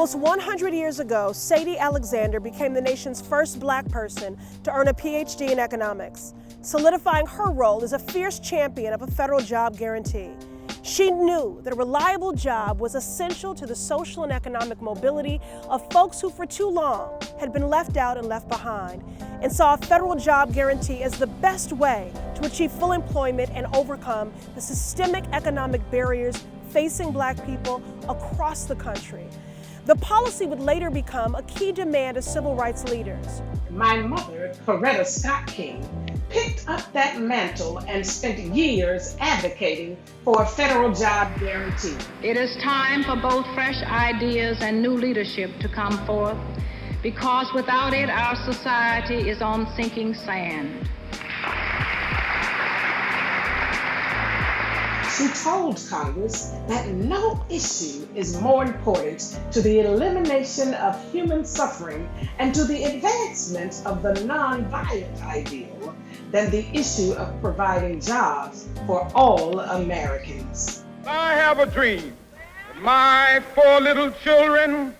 Almost 100 years ago, Sadie Alexander became the nation's first Black person to earn a PhD in economics, solidifying her role as a fierce champion of a federal job guarantee. She knew that a reliable job was essential to the social and economic mobility of folks who for too long had been left out and left behind, and saw a federal job guarantee as the best way to achieve full employment and overcome the systemic economic barriers facing Black people across the country. The policy would later become a key demand of civil rights leaders. My mother, Coretta Scott King, picked up that mantle and spent years advocating for a federal job guarantee. It is time for both fresh ideas and new leadership to come forth, because without it, our society is on sinking sand. She told Congress that no issue is more important to the elimination of human suffering and to the advancement of the nonviolent ideal than the issue of providing jobs for all Americans. I have a dream that my 4 little children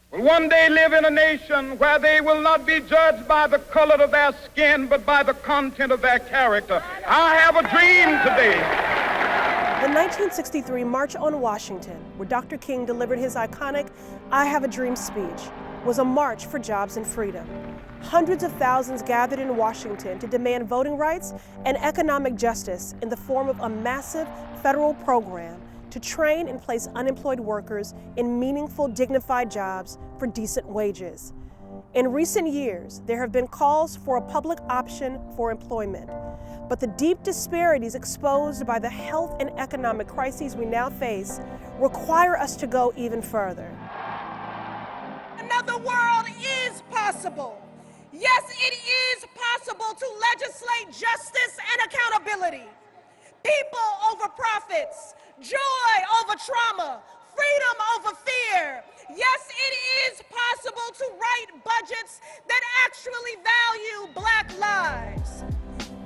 will one day live in a nation where they will not be judged by the color of their skin, but by the content of their character. I have a dream today. The 1963 March on Washington, where Dr. King delivered his iconic "I Have a Dream" speech, was a march for jobs and freedom. Hundreds of thousands gathered in Washington to demand voting rights and economic justice in the form of a massive federal program to train and place unemployed workers in meaningful, dignified jobs for decent wages. In recent years, there have been calls for a public option for employment, but the deep disparities exposed by the health and economic crises we now face require us to go even further. Another world is possible. Yes, it is possible to legislate justice and accountability. People over profits, joy over trauma, freedom over fear. Yes, it is possible to write budgets that actually value Black lives.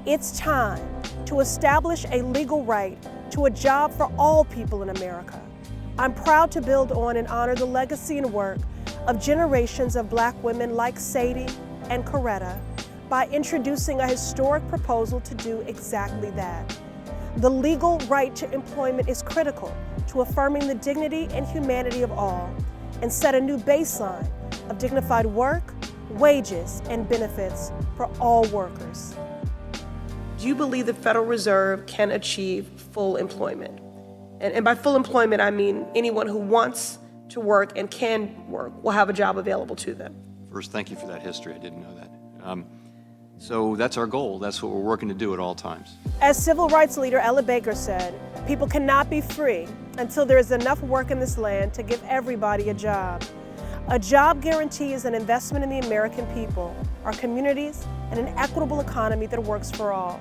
It's time to establish a legal right to a job for all people in America. I'm proud to build on and honor the legacy and work of generations of Black women like Sadie and Coretta by introducing a historic proposal to do exactly that. The legal right to employment is critical to affirming the dignity and humanity of all and set a new baseline of dignified work, wages, and benefits for all workers. Do you believe the Federal Reserve can achieve full employment? And by full employment, I mean anyone who wants to work and can work will have a job available to them. First, thank you for that history. I didn't know that. So that's our goal. That's what we're working to do at all times. As civil rights leader Ella Baker said, people cannot be free until there is enough work in this land to give everybody a job. A job guarantee is an investment in the American people, our communities, and an equitable economy that works for all.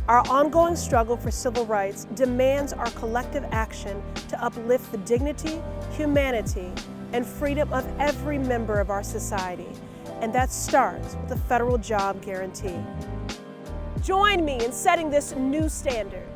Our ongoing struggle for civil rights demands our collective action to uplift the dignity, humanity, and freedom of every member of our society. And that starts with the federal job guarantee. Join me in setting this new standard.